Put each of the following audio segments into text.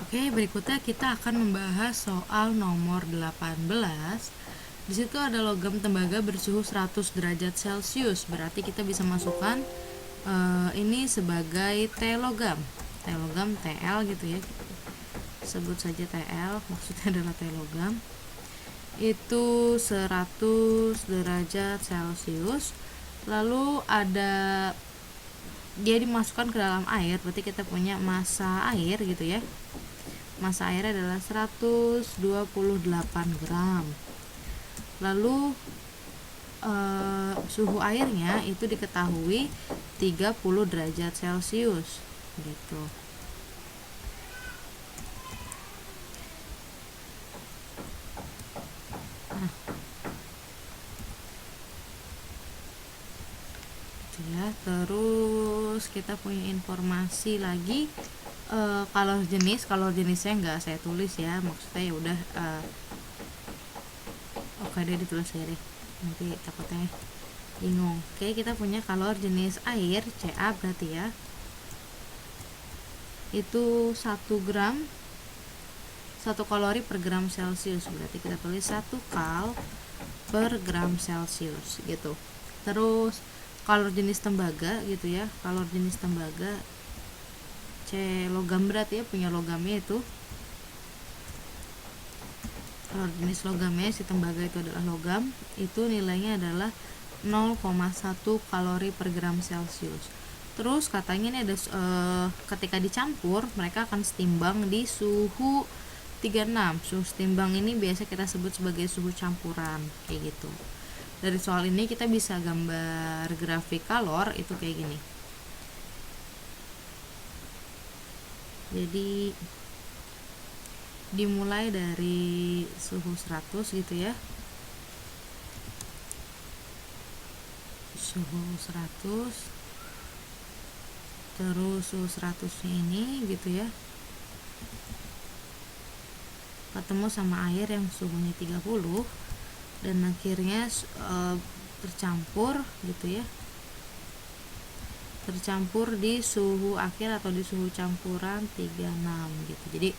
Oke, berikutnya kita akan membahas soal nomor 18. Di situ ada logam tembaga bersuhu 100 derajat Celcius. Berarti kita bisa masukkan ini sebagai T logam. T logam TL gitu ya. Sebut saja TL, maksudnya adalah T logam. Itu 100 derajat Celcius. Lalu ada dia dimasukkan ke dalam air, berarti kita punya massa air gitu ya. Massa air adalah 128 gram. Lalu suhu airnya itu diketahui 30 derajat Celcius gitu. Nah, gitu ya. Terus kita punya informasi lagi kalau jenisnya nggak saya tulis ya, maksudnya ya udah oke deh ditulis aja deh, nanti takutnya bingung. Oke, kita punya kalor jenis air Ca berarti ya, itu 1 gram 1 kalori per gram Celcius, berarti kita tulis 1 kal per gram Celcius gitu. Terus kalor jenis tembaga gitu ya, kalor jenis tembaga C logam berarti ya, punya logamnya itu kalor jenis logamnya, si tembaga itu adalah logam, itu nilainya adalah 0,1 kalori per gram Celcius. Terus katanya ini ada ketika dicampur mereka akan setimbang di suhu 36. Suhu setimbang ini biasa kita sebut sebagai suhu campuran kayak gitu. Dari soal ini kita bisa gambar grafik kalor itu kayak gini. Jadi dimulai dari suhu 100 gitu ya, suhu 100, terus suhu 100 ini gitu ya ketemu sama air yang suhunya 30, dan akhirnya tercampur gitu ya, tercampur di suhu akhir atau di suhu campuran 36 gitu. Jadi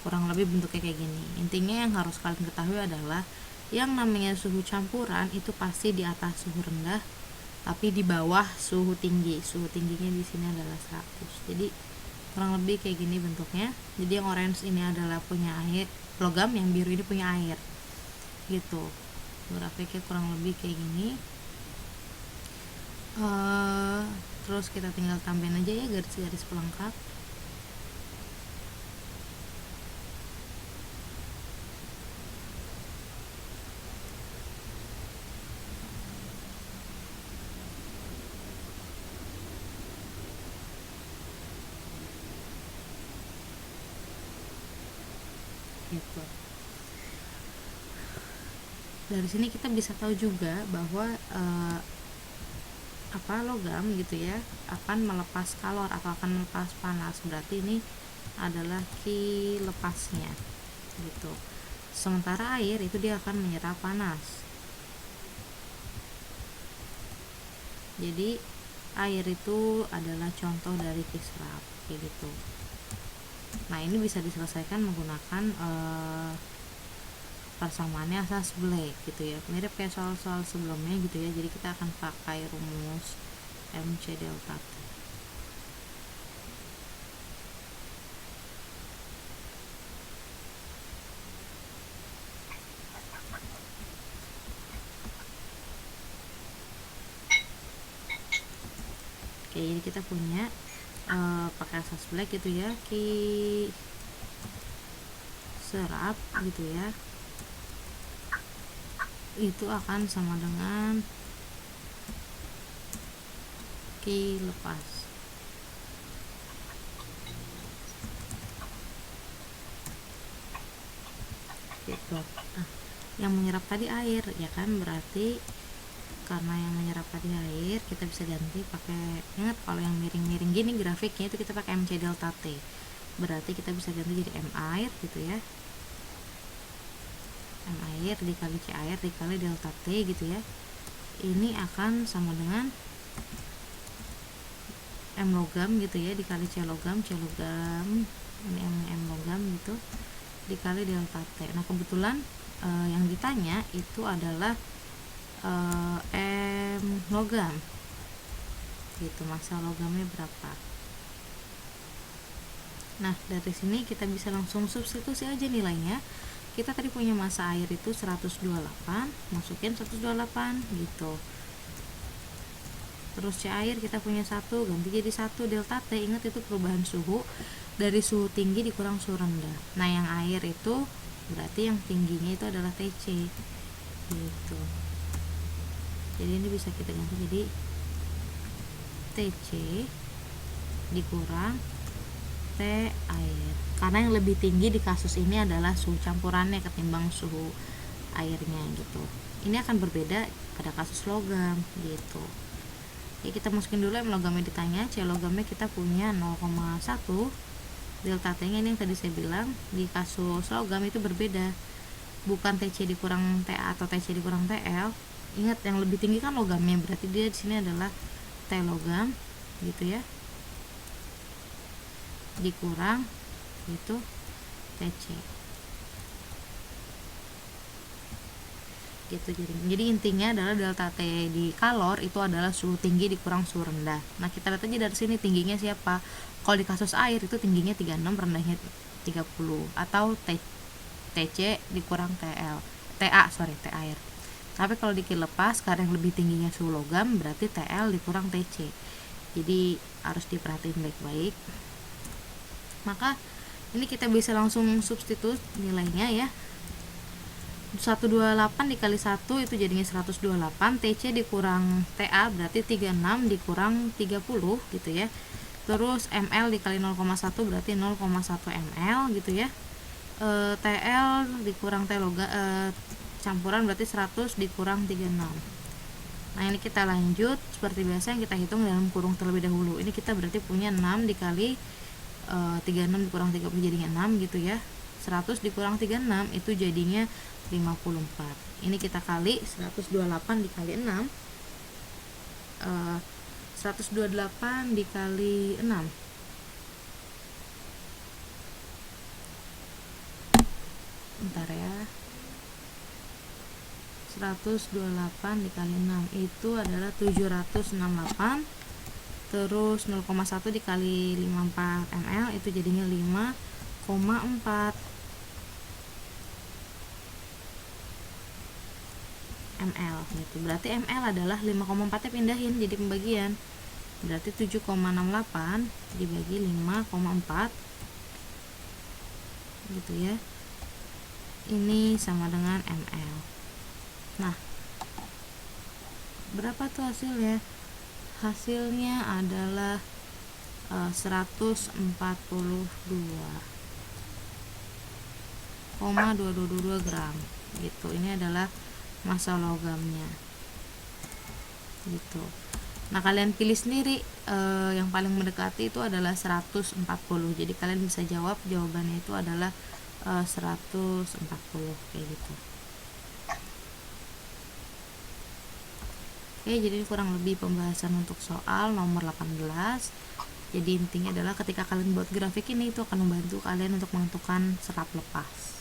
kurang lebih bentuknya kayak gini. Intinya yang harus kalian ketahui adalah yang namanya suhu campuran itu pasti di atas suhu rendah tapi di bawah suhu tinggi. Suhu tingginya di sini adalah 100. Jadi kurang lebih kayak gini bentuknya. Jadi yang orange ini adalah punya air logam, yang biru ini punya air gitu. Grafiknya kurang lebih kayak gini. Terus kita tinggal tambahin aja ya garis-garis pelengkap. Gitu. Dari sini kita bisa tahu juga bahwa logam gitu ya akan melepas kalor atau akan melepas panas, berarti ini adalah ki lepasnya gitu. Sementara air itu dia akan menyerap panas. Jadi air itu adalah contoh dari ki serap kayak gitu. Nah, ini bisa diselesaikan menggunakan persamaannya asas Blake gitu ya, mirip kayak soal-soal sebelumnya gitu ya. Jadi kita akan pakai rumus MC delta T. Oke, jadi kita punya pakai asas Blake gitu ya, ki serap gitu ya, itu akan sama dengan ki lepas. Gitu. Nah, yang menyerap tadi air ya kan, berarti karena yang menyerap tadi air kita bisa ganti pakai, ingat kalau yang miring-miring gini grafiknya itu kita pakai MC delta T, berarti kita bisa ganti jadi M air gitu ya, M air dikali C air dikali delta T gitu ya. Ini akan sama dengan M logam gitu ya dikali C logam, ini M logam gitu dikali delta T. Nah kebetulan yang ditanya itu adalah M logam gitu, massa logamnya berapa. Nah dari sini kita bisa langsung substitusi aja nilainya. Kita tadi punya massa air itu 128, masukin 128 gitu. Terus C air kita punya 1, ganti jadi 1 delta T. Ingat itu perubahan suhu dari suhu tinggi dikurang suhu rendah. Nah yang air itu berarti yang tingginya itu adalah TC gitu. Jadi ini bisa kita ganti jadi TC dikurang T air, karena yang lebih tinggi di kasus ini adalah suhu campurannya ketimbang suhu airnya gitu. Ini akan berbeda pada kasus logam gitu. Ya kita masukin dulu M logamnya ditanya. C logamnya kita punya 0,1, delta T nya ini yang tadi saya bilang di kasus logam itu berbeda, bukan TC dikurang TA atau TC dikurang TL. Ingat yang lebih tinggi kan logamnya, berarti dia di sini adalah T logam gitu ya, dikurang itu TC gitu. Jadi intinya adalah delta T di kalor itu adalah suhu tinggi dikurang suhu rendah. Nah kita lihat aja dari sini tingginya siapa. Kalau di kasus air itu tingginya 36, rendahnya 30, atau TC dikurang T air. Tapi kalau di kilepas karena yang lebih tingginya suhu logam, berarti TL dikurang TC. Jadi harus diperhatiin baik-baik. Maka ini kita bisa langsung substitut nilainya ya. 128 dikali 1 itu jadinya 128, TC dikurang TA berarti 36 dikurang 30 gitu ya. Terus ml dikali 0,1 berarti 0,1 ml gitu ya. TL dikurang T campuran berarti 100 dikurang 36. Nah ini kita lanjut seperti biasa yang kita hitung dalam kurung terlebih dahulu. Ini kita berarti punya 6 dikali 36 dikurang 30 jadinya 6 gitu ya. 100 dikurang 36 itu jadinya 54. Ini kita kali 128 dikali 6, 128 dikali 6, bentar ya, 128 dikali 6 itu adalah 768. Terus 0,1 dikali 54 ml itu jadinya 5,4 ml gitu. Berarti ml adalah 5,4 nya pindahin jadi pembagian. Berarti 7,68 dibagi 5,4 gitu ya. Ini sama dengan ml. Nah, berapa tuh hasilnya? Hasilnya adalah 142,222 gram gitu. Ini adalah massa logamnya gitu. Nah kalian pilih sendiri, yang paling mendekati itu adalah 140. Jadi kalian bisa jawab jawabannya itu adalah 140 kayak gitu. Oke, jadi kurang lebih pembahasan untuk soal nomor 18. Jadi intinya adalah ketika kalian buat grafik ini itu akan membantu kalian untuk menentukan serap lepas.